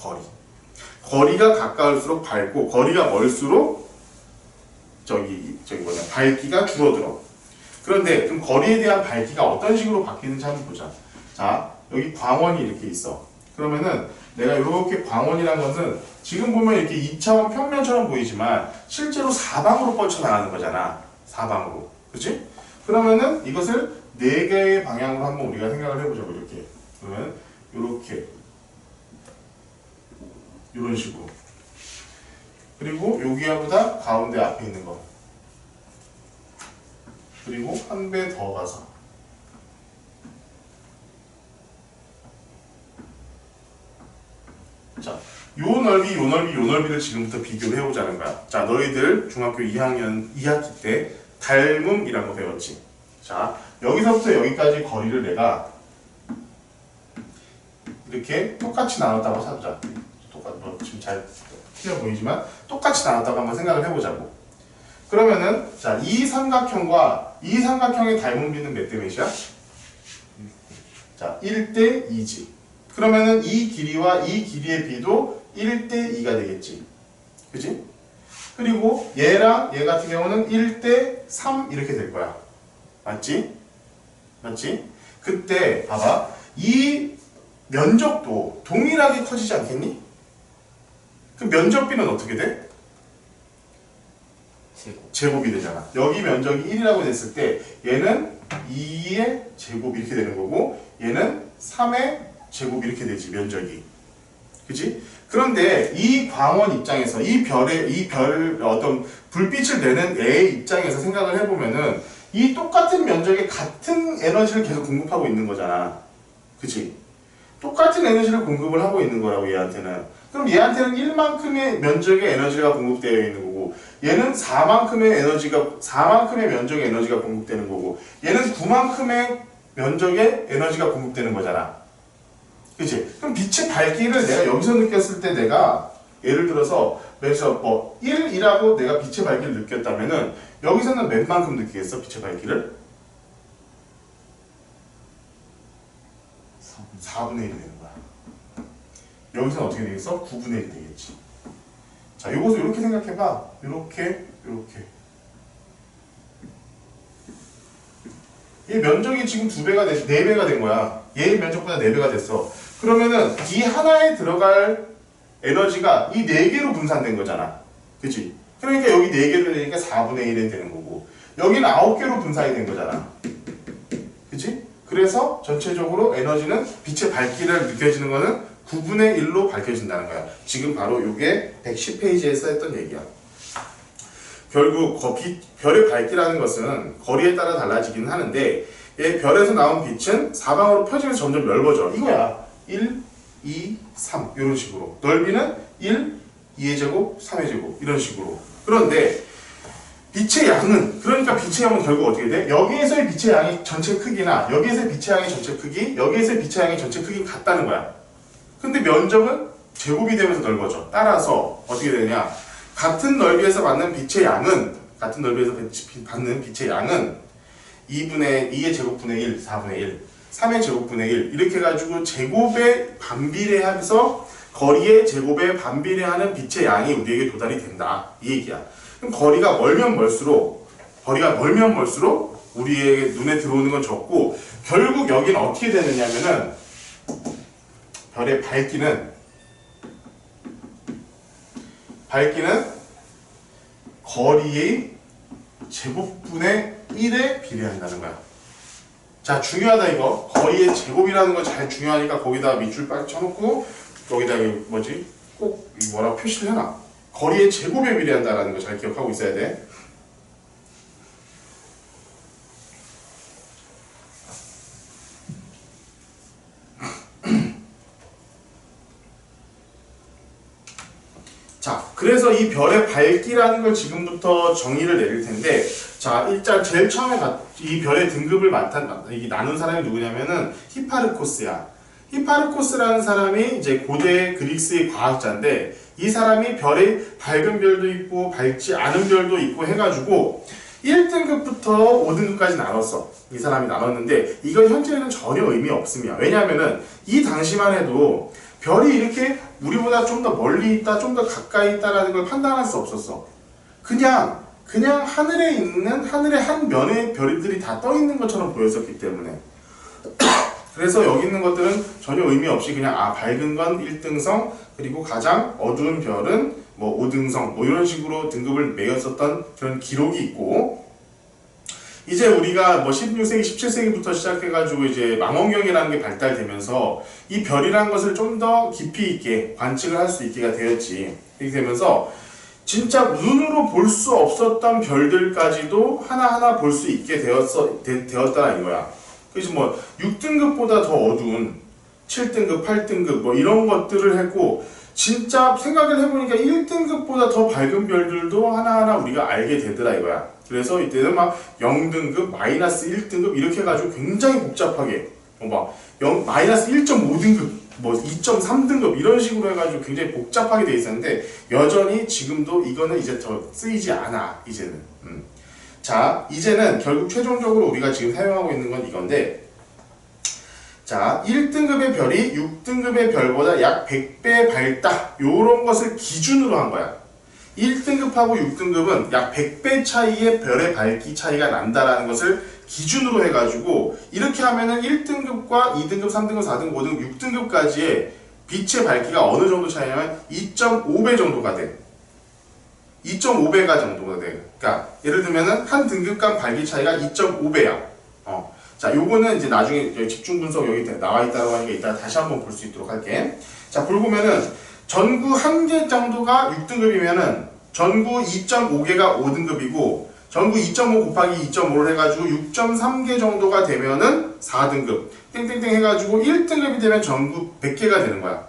거리가 가까울수록 밝고 거리가 멀수록 저기 뭐냐 밝기가 줄어들어. 그런데 그럼 거리에 대한 밝기가 어떤 식으로 바뀌는지 한번 보자. 자, 여기 광원이 이렇게 있어. 그러면은 내가 이렇게 광원이란 것은 지금 보면 이렇게 2차원 평면처럼 보이지만 실제로 사방으로 뻗쳐나가는 거잖아. 사방으로. 그치? 그러면은 이것을 4개의 방향으로 한번 우리가 생각을 해보자고. 이렇게. 그러면 이렇게 이런 식으로. 그리고 여기보다 가운데 앞에 있는 거. 그리고 한 배 더 가서. 자, 요 넓이, 요 넓이, 요 넓이를 지금부터 비교를 해보자는 거야. 자, 너희들 중학교 2학년 2학기 때 닮음이라는 거 배웠지? 자, 여기서부터 여기까지 거리를 내가 이렇게 똑같이 나눴다고 찾자. 지금 잘 틀려 보이지만 똑같이 나눴다고 한번 생각을 해보자고. 그러면은 자, 이 삼각형과 이 삼각형의 닮은 비는 몇 대 몇이야? 자, 1대 2지. 그러면은 이 길이와 이 길이의 비도 1대 2가 되겠지. 그지? 그리고 얘랑 얘 같은 경우는 1대 3 이렇게 될 거야. 맞지? 맞지? 그때 봐봐. 이 면적도 동일하게 커지지 않겠니? 그 면적비는 어떻게 돼? 제곱이 되잖아. 여기 면적이 1이라고 됐을 때 얘는 2의 제곱 이렇게 되는 거고 얘는 3의 제곱 이렇게 되지, 면적이. 그치? 그런데 이 광원 입장에서 이 별 어떤 불빛을 내는 애의 입장에서 생각을 해보면은 이 똑같은 면적에 같은 에너지를 계속 공급하고 있는 거잖아. 그치? 똑같은 에너지를 공급을 하고 있는 거라고 얘한테는. 그럼 얘한테는 1만큼의 면적의 에너지가 공급되어 있는 거고 얘는 4만큼의 면적의 에너지가 공급되는 거고 얘는 9만큼의 면적의 에너지가 공급되는 거잖아. 그치? 그럼 빛의 밝기를 내가 여기서 느꼈을 때 내가 예를 들어서 뭐 1이라고 내가 빛의 밝기를 느꼈다면은 여기서는 몇 만큼 느끼겠어? 빛의 밝기를? 4분의 1이 되는 거야. 여기서는 어떻게 되겠어? 9분의 1이 되겠지. 자, 요것을 이렇게 생각해봐. 이렇게. 이 면적이 지금 4배가 된 거야. 얘의 면적보다 4배가 됐어. 그러면은 이 하나에 들어갈 에너지가 이 4개로 분산된 거잖아. 그치? 그러니까 여기 4개를 내니까 4분의 1이 되는 거고 여기는 9개로 분산이 된 거잖아. 그치? 그래서 전체적으로 에너지는 빛의 밝기를 느껴지는 거는 9분의 1로 밝혀진다는 거야. 지금 바로 이게 110페이지에서 했던 얘기야. 결국 별의 밝기라는 것은 거리에 따라 달라지긴 하는데 얘 별에서 나온 빛은 사방으로 펴지면서 점점 넓어져. 이거야. 1, 2, 3 이런 식으로. 넓이는 1, 2의 제곱, 3의 제곱 이런 식으로. 그런데 빛의 양은, 그러니까 빛의 양은 결국 어떻게 돼? 여기에서의 빛의 양이 전체 크기나 여기에서의 빛의 양의 전체 크기, 여기에서의 빛의 양의 전체 크기가 같다는 거야. 근데 면적은 제곱이 되면서 넓어져. 따라서 어떻게 되냐? 같은 넓이에서 받는 빛의 양은 2의 제곱분의 1, 4분의 1, 3의 제곱분의 1 이렇게 해가지고 제곱에 반비례하면서 거리의 제곱에 반비례하는 빛의 양이 우리에게 도달이 된다. 이 얘기야. 그럼 거리가 멀면 멀수록 우리의 눈에 들어오는 건 적고 결국 여기는 어떻게 되느냐면은 별의 밝기는 거리의 제곱분의 1에 비례한다는 거야. 자, 중요하다 이거. 거리의 제곱이라는 거 잘 중요하니까 거기다 밑줄 빡 쳐놓고 여기다 꼭 뭐라고 표시를 해놔. 거리의 제곱에 비례한다라는 거 잘 기억하고 있어야 돼. 자, 그래서 이 별의 밝기라는 걸 지금부터 정의를 내릴 텐데, 자, 일단 제일 처음에 이 별의 등급을 나눈 사람이 누구냐면은 히파르코스야. 히파르코스라는 사람이 이제 고대 그리스의 과학자인데, 이 사람이 별의 밝은 별도 있고 밝지 않은 별도 있고 해가지고 1등급부터 5등급까지 나눴어. 이 사람이 나눴는데 이건 현재는 전혀 의미 없습니다. 왜냐하면은 이 당시만 해도 별이 이렇게 우리보다 좀 더 멀리 있다, 좀 더 가까이 있다라는 걸 판단할 수 없었어. 그냥 하늘에 있는 하늘의 한 면에 별들이 다 떠 있는 것처럼 보였었기 때문에. 그래서 여기 있는 것들은 전혀 의미 없이 그냥 밝은 건 1등성, 그리고 가장 어두운 별은 뭐 5등성, 뭐 이런 식으로 등급을 매겼었던 그런 기록이 있고, 이제 우리가 뭐 16세기, 17세기부터 시작해가지고 이제 망원경이라는 게 발달되면서 이 별이라는 것을 좀 더 깊이 있게 관측을 할 수 있게가 되었지. 이렇게 되면서 진짜 눈으로 볼 수 없었던 별들까지도 하나하나 볼 수 있게 되었다는 거야. 그래서 뭐 6등급보다 더 어두운 7등급, 8등급 뭐 이런 것들을 했고, 진짜 생각을 해보니까 1등급보다 더 밝은 별들도 하나하나 우리가 알게 되더라 이거야. 그래서 이때는 막 0등급, 마이너스 1등급 이렇게 해가지고 굉장히 복잡하게 마이너스 1.5등급, 뭐 2.3등급 이런 식으로 해가지고 굉장히 복잡하게 돼 있었는데 여전히 지금도 이거는 이제 더 쓰이지 않아, 이제는. 자, 이제는 결국 최종적으로 우리가 지금 사용하고 있는 건 이건데, 자, 1등급의 별이 6등급의 별보다 약 100배 밝다. 요런 것을 기준으로 한 거야. 1등급하고 6등급은 약 100배 차이의 별의 밝기 차이가 난다라는 것을 기준으로 해가지고 이렇게 하면은 1등급과 2등급, 3등급, 4등급, 5등급, 6등급까지의 빛의 밝기가 어느 정도 차이냐면 2.5배 정도가 돼. 2.5배가 정도가 돼. 그러니까 예를 들면은 한 등급 간 밝기 차이가 2.5배야. 자, 요거는 이제 나중에 집중 분석 여기 나와 있다고 하니까 이따 다시 한번 볼 수 있도록 할게. 자, 볼 보면은 전구 1개 정도가 6등급이면은 전구 2.5개가 5등급이고 전구 2.5 곱하기 2.5를 해가지고 6.3개 정도가 되면은 4등급 땡땡땡 해가지고 1등급이 되면 전구 100개가 되는 거야.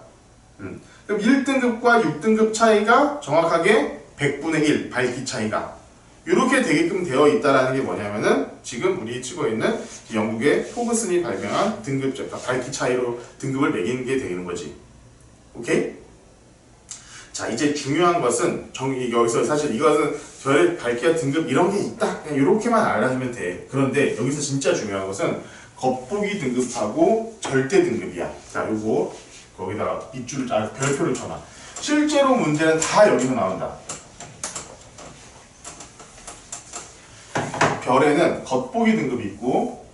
그럼 1등급과 6등급 차이가 정확하게 100분의 1 밝기 차이가 이렇게 되게끔 되어 있다라는 게 뭐냐면은 지금 우리 치고 있는 영국의 포그슨이 발명한 등급, 밝기 차이로 등급을 매기는 게 되는 거지. 오케이? 자, 이제 중요한 것은 여기서 사실 이것은 별의 밝기와 등급 이런 게 있다. 그냥 이렇게만 알아주면 돼. 그런데 여기서 진짜 중요한 것은 겉보기 등급하고 절대 등급이야. 자, 요거 거기다가 별표를 쳐놔. 실제로 문제는 다 여기서 나온다. 별에는 겉보기 등급이 있고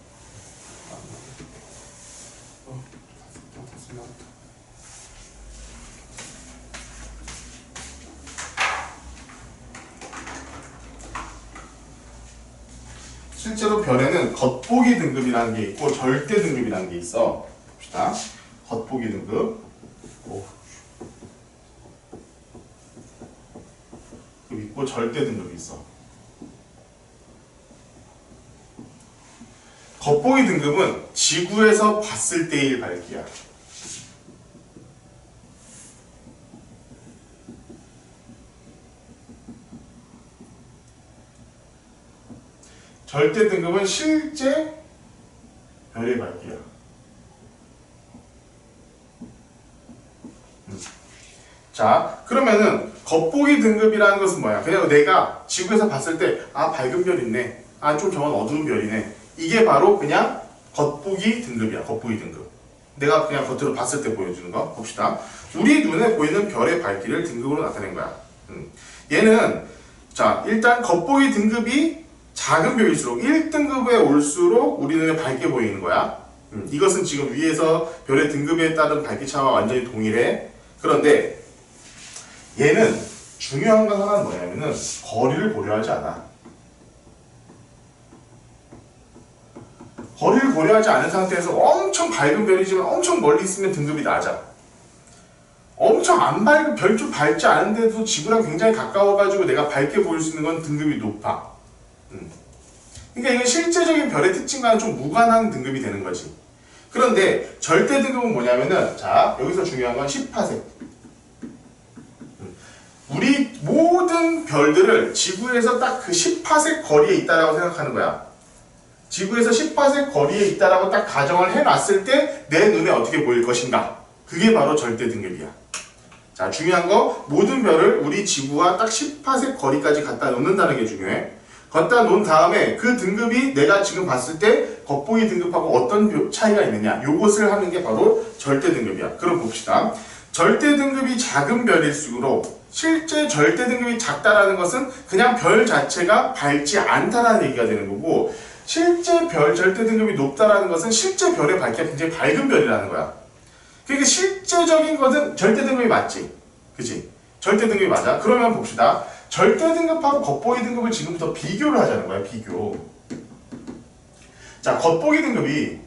실제로 별에는 겉보기 등급이라는 게 있고 절대 등급이라는 게 있어. 봅시다. 겉보기 등급 오. 있고 절대 등급이 있어. 겉보기 등급은 지구에서 봤을 때의 밝기야. 절대 등급은 실제 별의 밝기야. 자, 그러면은 겉보기 등급이라는 것은 뭐야? 그냥 내가 지구에서 봤을 때 아, 밝은 별 있네. 아, 좀 저건 어두운 별이네. 이게 바로 그냥 겉보기 등급이야. 겉보기 등급. 내가 그냥 겉으로 봤을 때 보여주는 거 봅시다. 우리 눈에 보이는 별의 밝기를 등급으로 나타낸 거야. 얘는 자, 일단 겉보기 등급이 작은 별일수록 1등급에 올수록 우리 눈에 밝게 보이는 거야. 이것은 지금 위에서 별의 등급에 따른 밝기 차와 완전히 동일해. 그런데 얘는 중요한 건 하나는 뭐냐면은 거리를 고려하지 않아. 거리를 고려하지 않은 상태에서 엄청 밝은 별이지만 엄청 멀리 있으면 등급이 낮아. 엄청 안 밝은 별 좀 밝지 않은데도 지구랑 굉장히 가까워가지고 내가 밝게 보일 수 있는 건 등급이 높아. 그러니까 이게 실제적인 별의 특징과는 좀 무관한 등급이 되는 거지. 그런데 절대 등급은 뭐냐면은 자, 여기서 중요한 건 10파섹. 우리 모든 별들을 지구에서 딱 그 10파섹 거리에 있다라고 생각하는 거야. 지구에서 10파섹 거리에 있다라고 딱 가정을 해놨을 때 내 눈에 어떻게 보일 것인가? 그게 바로 절대 등급이야. 자, 중요한 거 모든 별을 우리 지구와 딱 10파섹 거리까지 갖다 놓는다는 게 중요해. 갖다 놓은 다음에 그 등급이 내가 지금 봤을 때 겉보기 등급하고 어떤 차이가 있느냐, 요것을 하는 게 바로 절대 등급이야. 그럼 봅시다. 절대 등급이 작은 별일수록 실제 절대 등급이 작다라는 것은 그냥 별 자체가 밝지 않다라는 얘기가 되는 거고, 실제 별 절대 등급이 높다라는 것은 실제 별의 밝기가 굉장히 밝은 별이라는 거야. 그러니까 실제적인 것은 절대 등급이 맞지, 그치? 절대 등급이 맞아. 그러면 봅시다. 절대 등급하고 겉보기 등급을 지금부터 비교를 하자는 거야. 비교. 자, 겉보기 등급이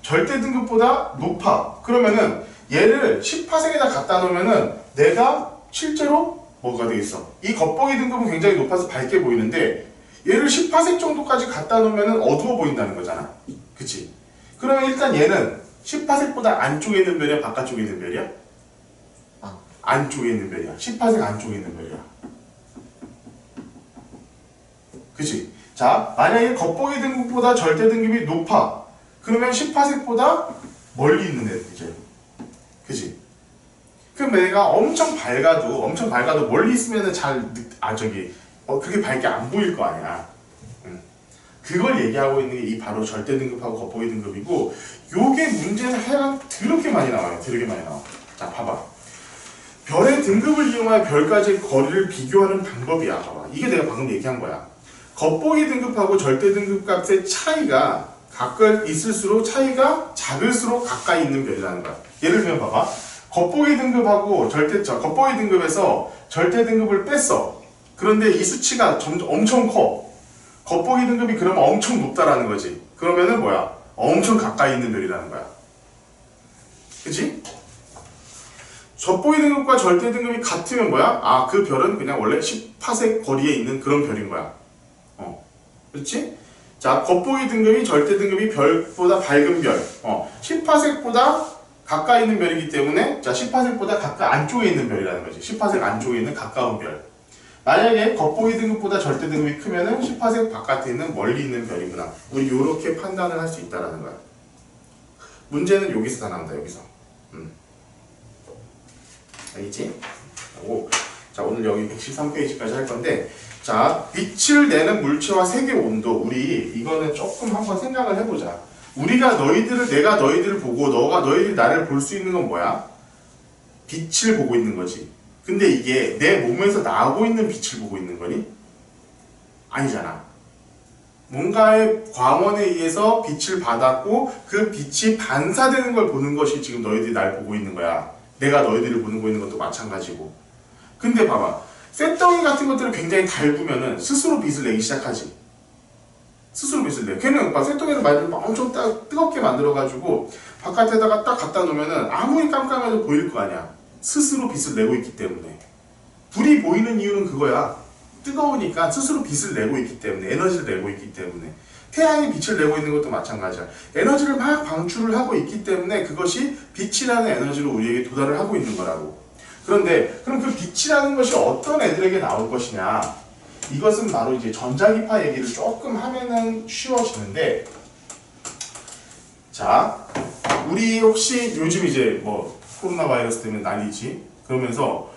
절대 등급보다 높아. 그러면은 얘를 10파섹에다 갖다 놓으면은 내가 실제로 뭐가 되겠어? 이 겉보기 등급은 굉장히 높아서 밝게 보이는데 얘를 10파섹 정도까지 갖다 놓으면은 어두워 보인다는 거잖아. 그치? 그러면 일단 얘는 10파섹보다 안쪽에 있는 별이야? 바깥쪽에 있는 별이야? 안쪽에 있는 별이야. 10파섹 안쪽에 있는 별이야. 그치? 자, 만약에 겉보기 등급보다 절대 등급이 높아. 그러면 10파섹보다 멀리 있는 애들이지. 그치? 그럼 내가 엄청 밝아도 멀리 있으면은 그렇게 밝게 안 보일 거 아니야. 그걸 얘기하고 있는 게 이 바로 절대 등급하고 겉보기 등급이고, 요게 문제는 하여간 더럽게 많이 나와요. 더럽게 많이 나와. 자, 봐봐. 별의 등급을 이용하여 별까지의 거리를 비교하는 방법이야. 봐봐. 이게 내가 방금 얘기한 거야. 겉보기 등급하고 절대 등급 값의 차이가 가까이 있을수록 차이가 작을수록 가까이 있는 별이라는 거야. 예를 들면 봐봐. 겉보기 등급하고 겉보기 등급에서 절대 등급을 뺐어. 그런데 이 수치가 엄청 커. 겉보기 등급이 그러면 엄청 높다라는 거지. 그러면은 뭐야? 엄청 가까이 있는 별이라는 거야. 그치? 겉보기 등급과 절대 등급이 같으면 뭐야? 아, 그 별은 그냥 원래 10파섹 거리에 있는 그런 별인 거야. 그렇지? 자, 겉보기 등급이 절대 등급이 별보다 밝은 별. 10파섹보다 가까이 있는 별이기 때문에 자, 10파섹보다 가까이 안쪽에 있는 별이라는 거지. 10파섹 안쪽에 있는 가까운 별. 만약에 겉보기 등급보다 절대 등급이 크면은 10파섹 바깥에 있는 멀리 있는 별이구나. 우리 요렇게 판단을 할 수 있다라는 거야. 문제는 여기서 다 나온다. 여기서. 알겠지? 자, 오늘 여기 113페이지까지 할 건데, 자, 빛을 내는 물체와 색의 온도. 우리 이거는 조금 한번 생각을 해보자. 내가 너희들을 보고 너희들이 나를 볼 수 있는 건 뭐야? 빛을 보고 있는 거지. 근데 이게 내 몸에서 나오고 있는 빛을 보고 있는 거니? 아니잖아. 뭔가의 광원에 의해서 빛을 받았고 그 빛이 반사되는 걸 보는 것이 지금 너희들이 날 보고 있는 거야. 내가 너희들을 보고 있는 것도 마찬가지고. 근데 봐봐. 쇳덩이 같은 것들을 굉장히 달구면은 스스로 빛을 내기 시작하지. 스스로 빛을 내. 걔는 막 쇠통에서 만들면 엄청 뜨겁게 만들어가지고 바깥에다가 딱 갖다 놓으면은 아무리 깜깜해도 보일 거 아니야. 스스로 빛을 내고 있기 때문에. 불이 보이는 이유는 그거야. 뜨거우니까 스스로 빛을 내고 있기 때문에, 에너지를 내고 있기 때문에. 태양이 빛을 내고 있는 것도 마찬가지야. 에너지를 막 방출을 하고 있기 때문에 그것이 빛이라는 에너지로 우리에게 도달을 하고 있는 거라고. 그런데 그럼 그 빛이라는 것이 어떤 애들에게 나올 것이냐? 이것은 바로 이제 전자기파 얘기를 조금 하면은 쉬워지는데, 자, 우리 혹시 요즘 이제 뭐 코로나 바이러스 때문에 난리지? 그러면서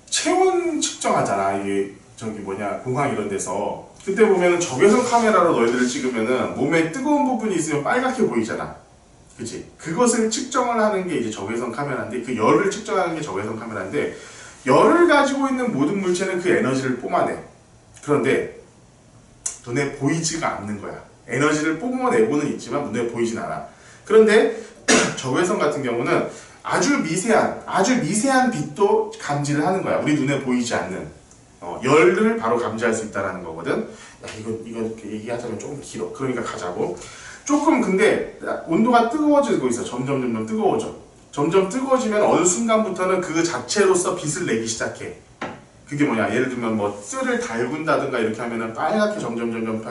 체온 측정하잖아. 이게 저기 뭐냐 공항 이런 데서. 그때 보면은 적외선 카메라로 너희들을 찍으면은 몸에 뜨거운 부분이 있으면 빨갛게 보이잖아. 그치? 그것을 측정을 하는 게 이제 적외선 카메라인데, 그 열을 측정하는 게 적외선 카메라인데, 열을 가지고 있는 모든 물체는 그 에너지를 뿜어내. 그런데 눈에 보이지가 않는 거야. 에너지를 뿜어내고는 있지만 눈에 보이진 않아. 그런데 적외선 같은 경우는 아주 미세한 빛도 감지를 하는 거야. 우리 눈에 보이지 않는. 열을 바로 감지할 수 있다는 거거든. 야, 이거 이렇게 얘기하자면 조금 길어. 그러니까 가자고. 조금 근데 온도가 뜨거워지고 있어. 점점 뜨거워져. 점점 뜨거워지면 어느 순간부터는 그 자체로서 빛을 내기 시작해. 그게 뭐냐? 예를 들면 뭐 쇠를 달군다든가 이렇게 하면은 빨갛게 점점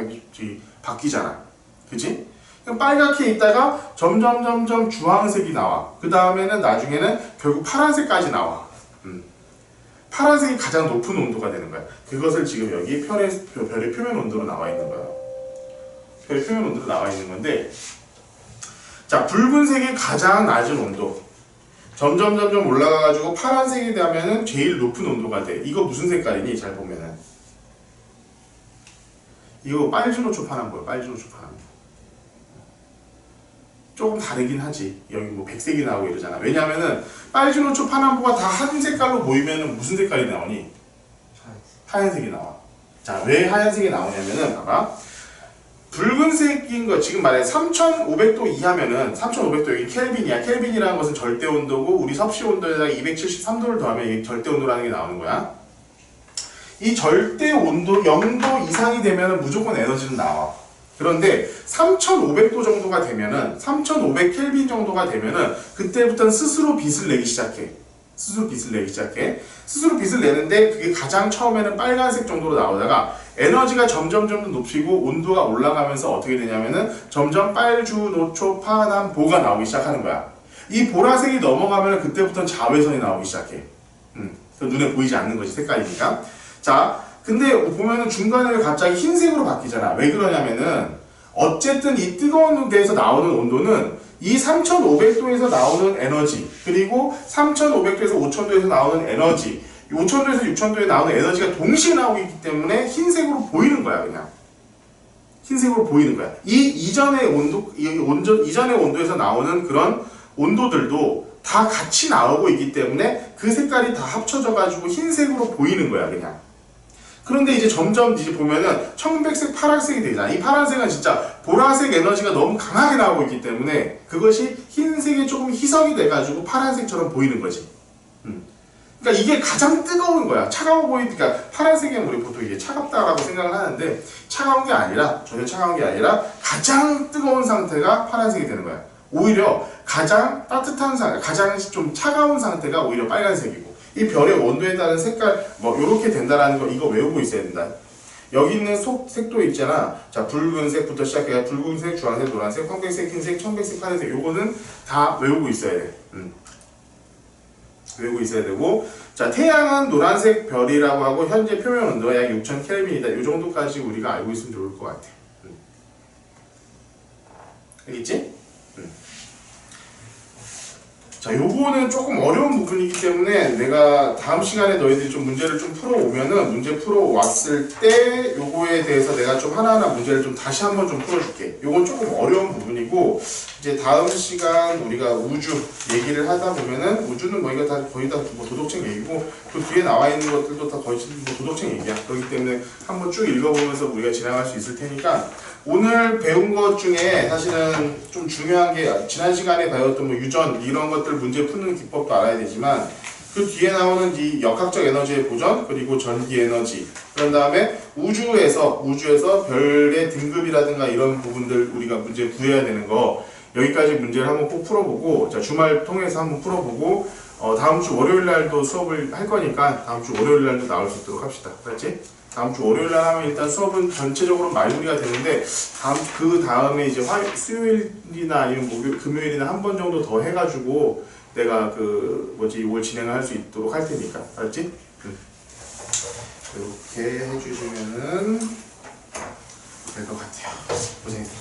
바뀌잖아. 그치? 빨갛게 있다가 점점 주황색이 나와. 그 다음에는 나중에는 결국 파란색까지 나와. 파란색이 가장 높은 온도가 되는 거야. 그것을 지금 여기 별의 표면 온도로 나와 있는 거야. 별의 표면 온도로 나와 있는 건데, 자, 붉은색이 가장 낮은 온도. 점점 올라가가지고 파란색이 되면은 제일 높은 온도가 돼. 이거 무슨 색깔이니? 잘 보면은. 이거 빨주노초 파남보야. 빨주노초 파남보. 조금 다르긴 하지. 여기 뭐 백색이 나오고 이러잖아. 왜냐면은 빨주노초 파남보가 다 한 색깔로 보이면은 무슨 색깔이 나오니? 하얀색이 나와. 자, 왜 하얀색이 나오냐면은 봐봐. 붉은색인 거 지금 말해 3500도 이하면은 3500도 여기 켈빈이야. 켈빈이라는 것은 절대 온도고, 우리 섭씨 온도에다가 273도를 더하면 이게 절대 온도라는 게 나오는 거야. 이 절대 온도 0도 이상이 되면은 무조건 에너지는 나와. 그런데 3500도 정도가 되면은 3500 켈빈 정도가 되면은 그때부터는 스스로 빛을 내기 시작해. 스스로 빛을 내는데 그게 가장 처음에는 빨간색 정도로 나오다가 에너지가 점점 높이고 온도가 올라가면서 어떻게 되냐면은 점점 빨주노초 파남보가 나오기 시작하는 거야. 이 보라색이 넘어가면은 그때부터는 자외선이 나오기 시작해. 눈에 보이지 않는 것이 색깔이니까. 자, 근데 보면은 중간에 갑자기 흰색으로 바뀌잖아. 왜 그러냐면은 어쨌든 이 뜨거운 데에서 나오는 온도는 이 3500도에서 나오는 에너지, 그리고 3500도에서 5000도에서 나오는 에너지, 5000도에서 6000도에 나오는 에너지가 동시에 나오고 있기 때문에 흰색으로 보이는 거야. 그냥 흰색으로 보이는 거야. 이 이전의 온도에서 나오는 그런 온도들도 다 같이 나오고 있기 때문에 그 색깔이 다 합쳐져 가지고 흰색으로 보이는 거야. 그냥. 그런데 이제 점점 이제 보면은 청백색, 파란색이 되잖아. 이 파란색은 진짜 보라색 에너지가 너무 강하게 나오고 있기 때문에 그것이 흰색이 조금 희석이 돼가지고 파란색처럼 보이는 거지. 그러니까 이게 가장 뜨거운 거야. 차가워 보이니까 파란색은 우리 보통 이게 차갑다라고 생각을 하는데, 차가운 게 아니라, 전혀 차가운 게 아니라 가장 뜨거운 상태가 파란색이 되는 거야. 오히려 가장 따뜻한 상태, 가장 좀 차가운 상태가 오히려 빨간색이고, 이 별의 온도에 따른 색깔 뭐 요렇게 된다라는 거 이거 외우고 있어야 된다. 여기 있는 색도 있잖아. 자, 붉은색부터 시작해. 붉은색, 주황색, 노란색, 황백색, 흰색, 청백색, 파란색. 요거는 다 외우고 있어야 돼. 외우고 있어야 되고, 자, 태양은 노란색 별이라고 하고 현재 표면 온도가 약 6000 켈빈이다. 요 정도까지 우리가 알고 있으면 좋을 것 같아. 알겠지? 자, 요거는 조금 어려운 부분이기 때문에 내가 다음 시간에 너희들이 좀 문제를 좀 풀어오면은, 문제 풀어왔을 때 요거에 대해서 내가 좀 하나하나 문제를 좀 다시 한번 좀 풀어줄게. 요건 조금 어려운 부분이고, 이제 다음 시간 우리가 우주 얘기를 하다 보면은, 우주는 뭐 이거 다 거의 다 뭐 도덕책 얘기고, 그 뒤에 나와 있는 것들도 다 거의 뭐 도덕책 얘기야. 그렇기 때문에 한번 쭉 읽어보면서 우리가 진행할 수 있을 테니까, 오늘 배운 것 중에 사실은 좀 중요한 게, 지난 시간에 배웠던 뭐 유전 이런 것들 문제 푸는 기법도 알아야 되지만, 그 뒤에 나오는 이 역학적 에너지의 보전, 그리고 전기 에너지, 그런 다음에 우주에서 별의 등급이라든가 이런 부분들 우리가 문제 구해야 되는 거, 여기까지 문제를 한번 꼭 풀어보고, 자, 주말 통해서 한번 풀어보고, 다음 주 월요일 날도 수업을 할 거니까 다음 주 월요일 날도 나올 수 있도록 합시다. 알았지? 다음 주 월요일 날 하면 일단 수업은 전체적으로 마무리가 되는데, 그 다음에 이제 수요일이나 아니면 금요일이나 한 번 정도 더 해가지고 내가 이걸 진행을 할 수 있도록 할 테니까. 알았지? 이렇게 해주시면은 될 것 같아요. 고생했다.